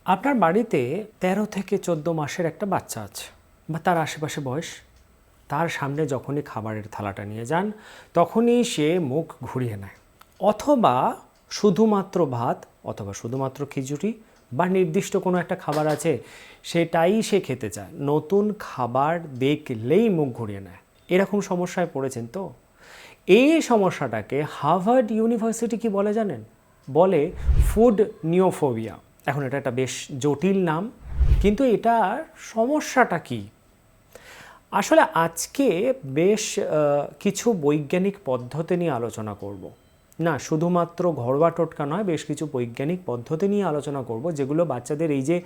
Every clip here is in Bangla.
আপনার বাড়িতে ১৩ থেকে ১৪ মাসের একটা বাচ্চা আছে বা তার আশেপাশে বয়স। তার সামনে যখনই খাবারের থালাটা নিয়ে যান তখনই সে মুখ ঘুরিয়ে নেয়, অথবা শুধুমাত্র ভাত অথবা শুধুমাত্র খিচুড়ি বা নির্দিষ্ট কোনো একটা খাবার আছে সেটাই সে খেতে চায়। নতুন খাবার দেখলেই মুখ ঘুরিয়ে নেয়। এরকম সমস্যায় পড়েছেন তো? এই সমস্যাটাকে হার্ভার্ড ইউনিভার্সিটি কি বলে জানেন? বলে ফুড নিওফোবিয়া। এখন এটা একটা বেশ জটিল নাম, কিন্তু এটার সমস্যাটা কি? আসলে আজকে বেশ কিছু বৈজ্ঞানিক পদ্ধতি নিয়ে আলোচনা করব। না, শুধুমাত্র ঘরোয়া টোটকা নয়, বেশ কিছু বৈজ্ঞানিক পদ্ধতি নিয়ে আলোচনা করব, যেগুলো বাচ্চাদের এই যে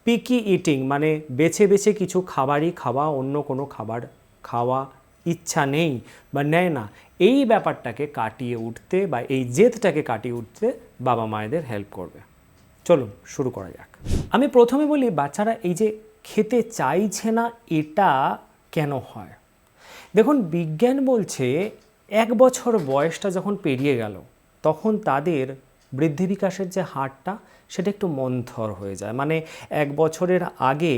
পিকি ইটিং, মানে বেছে বেছে কিছু খাবারই খাওয়া, অন্য কোনো খাবার খাওয়া ইচ্ছা নেই বা নেয় না, এই ব্যাপারটাকে কাটিয়ে উঠতে বা এই জেদটাকে কাটিয়ে উঠতে বাবা মায়েদের হেল্প করবে। চলুন শুরু করা যাক। আমি প্রথমে বলি, বাচ্চারা এই যে খেতে চাইছে না, এটা কেন হয়? দেখুন, বিজ্ঞান বলছে ১ বছর বয়সটা যখন পেরিয়ে গেল তখন তাদের বৃদ্ধি বিকাশের যে হারটা সেটা একটু মন্থর হয়ে যায়। মানে ১ বছরের আগে,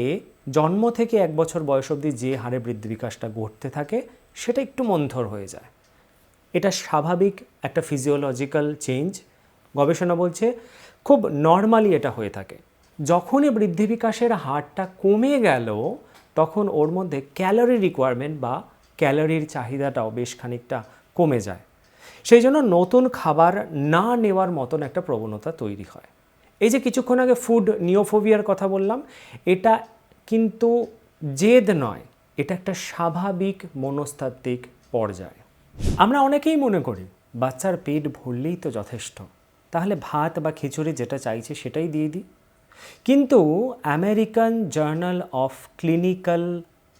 জন্ম থেকে ১ বছর বয়স অবধি যে হারে বৃদ্ধি বিকাশটা ঘটতে থাকে সেটা একটু মন্থর হয়ে যায়। এটা স্বাভাবিক একটা ফিজিওলজিক্যাল চেঞ্জ। গবেষণা বলছে খুব নর্মালি এটা হয়ে থাকে। যখনই বৃদ্ধি বিকাশের হারটা কমে গেল তখন ওর মধ্যে ক্যালোরি রিকোয়ারমেন্ট বা ক্যালোরির চাহিদাটাও বেশ খানিকটা কমে যায়। সেই জন্য নতুন খাবার না নেওয়ার মতন একটা প্রবণতা তৈরি হয়। এই যে কিছুক্ষণ আগে ফুড নিওফোবিয়ার কথা বললাম, এটা কিন্তু জেদ নয়, এটা একটা স্বাভাবিক মনস্তাত্ত্বিক পর্যায়। আমরা অনেকেই মনে করি বাচ্চার পেট ভরলেই তো যথেষ্ট, তাহলে ভাত বা খিচুড়ি যেটা চাইছে সেটাই দিয়ে দিই। কিন্তু American journal of clinical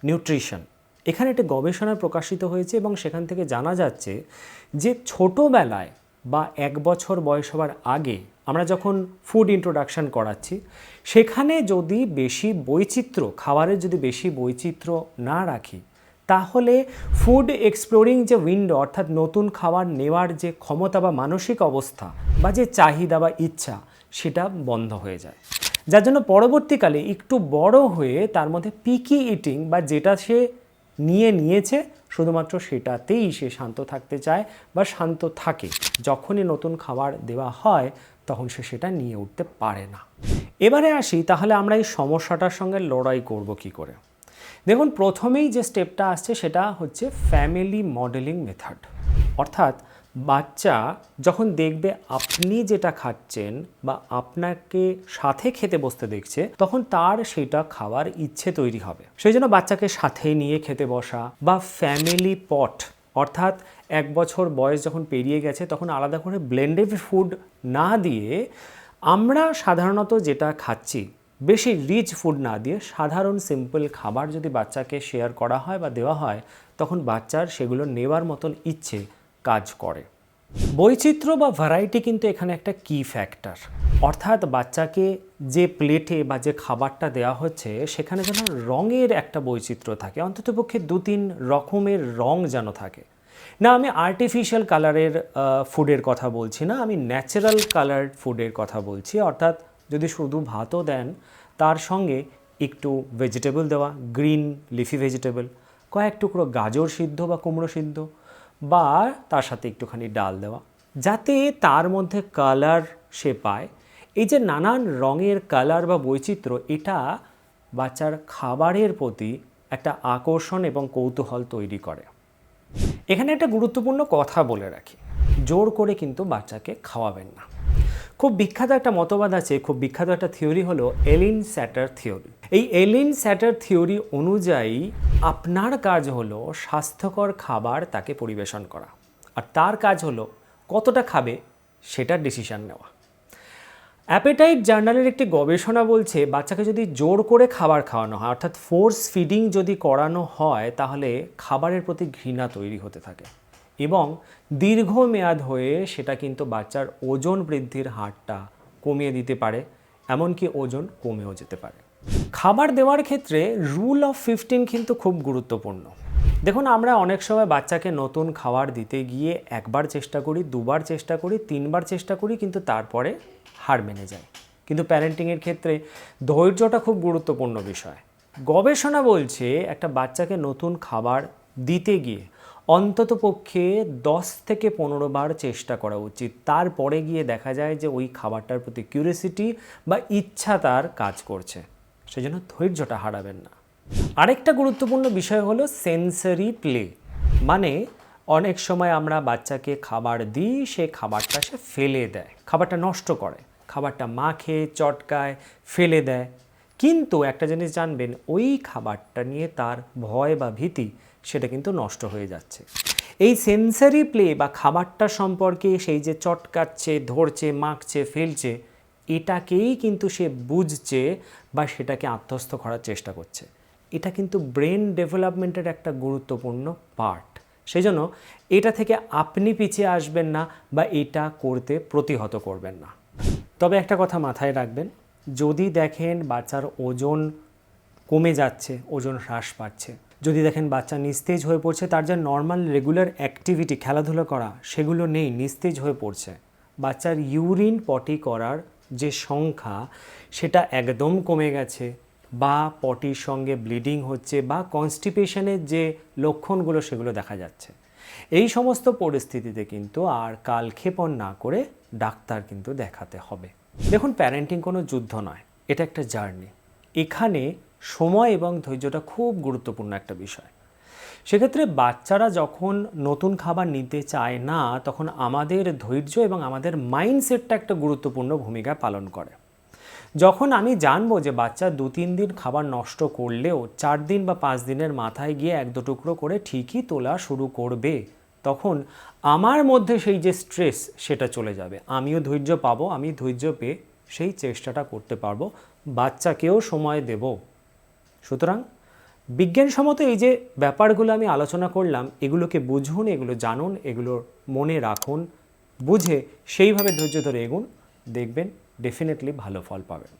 nutrition, এখানে একটা গবেষণা প্রকাশিত হয়েছে এবং সেখান থেকে জানা যাচ্ছে যে ছোটোবেলায় বা ১ বছর বয়স হওয়ার আগে আমরা যখন ফুড ইন্ট্রোডাকশন করাচ্ছি, সেখানে যদি বেশি বৈচিত্র্য, খাবারের যদি বেশি বৈচিত্র্য না রাখি, তাহলে ফুড এক্সপ্লোরিং যে উইন্ডো, অর্থাৎ নতুন খাবার নেওয়ার যে ক্ষমতা বা মানসিক অবস্থা বা যে চাহিদা বা ইচ্ছা, সেটা বন্ধ হয়ে যায়। যার জন্য পরবর্তীকালে একটু বড় হয়ে তার মধ্যে পিকি ইটিং বা যেটা সে নিয়েছে শুধুমাত্র সেটাতেই সে শান্ত থাকতে চায় বা শান্ত থাকে। যখনই নতুন খাবার দেওয়া হয় তখন সে সেটা নিয়ে উঠতে পারে না। এবারে আসি, তাহলে আমরা এই সমস্যাটার সঙ্গে লড়াই করব কি করে? দেখুন, প্রথমেই যে স্টেপটা আসছে সেটা হচ্ছে ফ্যামিলি মডেলিং মেথড। অর্থাৎ বাচ্চা যখন দেখবে আপনি যেটা খাচ্ছেন বা আপনাকে সাথে খেতে বসতে দেখছে, তখন তার সেটা খাওয়ার ইচ্ছে তৈরি হবে। সেই জন্য বাচ্চাকে সাথে নিয়ে খেতে বসা বা ফ্যামিলি পট, অর্থাৎ ১ বছর বয়স যখন পেরিয়ে গেছে তখন আলাদা করে ব্লেন্ডেড ফুড না দিয়ে আমরা সাধারণত যেটা খাচ্ছি, বেশি রিচ ফুড না দিয়ে সাধারণ সিম্পল খাবার যদি বাচ্চাকে শেয়ার করা হয় বা দেওয়া হয়, তখন বাচ্চার সেগুলো নেওয়ার মতন ইচ্ছে কাজ করে। বৈচিত্র্য বা ভ্যারাইটি কিন্তু এখানে একটা কি ফ্যাক্টর। অর্থাৎ বাচ্চাকে যে প্লেটে বা যে খাবারটা দেওয়া হচ্ছে সেখানে যেন রঙের একটা বৈচিত্র্য থাকে, অন্ততপক্ষে ২-৩ রকমের রং যেন থাকে। না, আমি আর্টিফিশিয়াল কালারের ফুডের কথা বলছি না, আমি ন্যাচারাল কালার ফুডের কথা বলছি। অর্থাৎ যদি শুধু ভাতও দেন, তার সঙ্গে একটু ভেজিটেবল দেওয়া, গ্রিন লিফি ভেজিটেবল, কয়েক টুকরো গাজর সিদ্ধ বা কুমড়ো সিদ্ধ, বা তার সাথে একটুখানি ডাল দেওয়া, যাতে তার মধ্যে কালার সে পায়। এই যে নানান রঙের কালার বা বৈচিত্র্য, এটা বাচ্চার খাবারের প্রতি একটা আকর্ষণ এবং কৌতূহল তৈরি করে। এখানে একটা গুরুত্বপূর্ণ কথা বলে রাখি, জোর করে কিন্তু বাচ্চাকে খাওয়াবেন না। খুব বিখ্যাত একটা মতবাদ আছে, খুব বিখ্যাত একটা থিওরি হলো এলিন স্যাটার থিওরি। এই এলিন স্যাটার থিওরি অনুযায়ী আপনার কাজ হলো স্বাস্থ্যকর খাবার তাকে পরিবেশন করা, আর তার কাজ হলো কতটা খাবে সেটার ডিসিশন নেওয়া। অ্যাপেটাইট জার্নালের একটি গবেষণা বলছে বাচ্চাকে যদি জোর করে খাবার খাওয়ানো হয়, অর্থাৎ ফোর্স ফিডিং যদি করানো হয়, তাহলে খাবারের প্রতি ঘৃণা তৈরি হতে থাকে এবং দীর্ঘমেয়াদ হয়ে সেটা কিন্তু বাচ্চার ওজন বৃদ্ধির হারটা কমিয়ে দিতে পারে, এমনকি ওজন কমেও যেতে পারে। খাবার দেওয়ার ক্ষেত্রে রুল অফ 15 কিন্তু খুব গুরুত্বপূর্ণ। দেখুন, আমরা অনেক সময় বাচ্চাকে নতুন খাবার দিতে গিয়ে ১ বার চেষ্টা করি, ২ বার চেষ্টা করি, ৩ বার চেষ্টা করি, কিন্তু তারপরে হার মেনে যায়। কিন্তু প্যারেন্টিংয়ের ক্ষেত্রে ধৈর্যটা খুব গুরুত্বপূর্ণ বিষয়। গবেষণা বলছে একটা বাচ্চাকে নতুন খাবার দিতে গিয়ে অন্ততপক্ষে 10 থেকে 15 বার চেষ্টা করা উচিত। তারপরে গিয়ে দেখা যায় যে ওই খাবারটার প্রতি কিউরিওসিটি বা ইচ্ছা তার কাজ করছে। সেজন্য ধৈর্যটা হারাবেন না। আরেকটা গুরুত্বপূর্ণ বিষয় হলো সেন্সরি প্লে। মানে অনেক সময় আমরা বাচ্চাকে খাবার দিই, সে খাবারটা সে ফেলে দেয়, খাবারটা নষ্ট করে, খাবারটা মাখে, চটকায়, ফেলে দেয়। কিন্তু একটা জিনিস জানবেন, ওই খাবারটা নিয়ে তার ভয় বা ভীতি সেটা কিন্তু নষ্ট হয়ে যাচ্ছে। এই সেন্সারি প্লে বা খাবারটা সম্পর্কে সেই যে চটকাচ্ছে, ধরছে, মাখছে, ফেলছে, এটাকেই কিন্তু সে বুঝছে বা সেটাকে আত্মস্থ করার চেষ্টা করছে। এটা কিন্তু ব্রেন ডেভেলপমেন্টের একটা গুরুত্বপূর্ণ পার্ট। সেই জন্য এটা থেকে আপনি পিছিয়ে আসবেন না বা এটা করতে প্রতিহত করবেন না। তবে একটা কথা মাথায় রাখবেন, যদি দেখেন বাচ্চার ওজন কমে যাচ্ছে, ওজন হ্রাস পাচ্ছে, যদি দেখেন বাচ্চা নিস্তেজ হয়ে পড়ছে, তার যে নর্মাল রেগুলার অ্যাক্টিভিটি খেলাধুলো করা সেগুলো নেই, নিস্তেজ হয়ে পড়ছে, বাচ্চার ইউরিন পটি করার যে সংখ্যা সেটা একদম কমে গেছে, বা পটির সঙ্গে ব্লিডিং হচ্ছে, বা কনস্টিপেশনের যে লক্ষণগুলো সেগুলো দেখা যাচ্ছে, এই সমস্ত পরিস্থিতিতে কিন্তু আর কালক্ষেপণ না করে ডাক্তার কিন্তু দেখাতে হবে। দেখুন, প্যারেন্টিং কোনো যুদ্ধ নয়, এটা একটা জার্নি। এখানে সময় এবং ধৈর্যটা খুব গুরুত্বপূর্ণ একটা বিষয়। সেক্ষেত্রে বাচ্চারা যখন নতুন খাবার নিতে চায় না, তখন আমাদের ধৈর্য এবং আমাদের মাইন্ডসেটটা একটা গুরুত্বপূর্ণ ভূমিকা পালন করে। যখন আমি জানবো যে বাচ্চা 2-3 দিন খাবার নষ্ট করলেও 4 দিন বা 5 দিনের মাথায় গিয়ে 1-2 টুকরো করে ঠিকই তোলা শুরু করবে, তখন আমার মধ্যে সেই যে স্ট্রেস সেটা চলে যাবে। আমিও ধৈর্য পাবো, আমি ধৈর্য পেয়ে সেই চেষ্টাটা করতে পারবো, বাচ্চাকেও সময় দেব। সুতরাং বিজ্ঞানসম্মত এই যে ব্যাপারগুলো আমি আলোচনা করলাম, এগুলোকে বুঝুন, এগুলো জানুন, এগুলো মনে রাখুন, বুঝে সেইভাবে ধৈর্য ধরে এগুন, দেখবেন ডেফিনেটলি ভালো ফল পাবেন।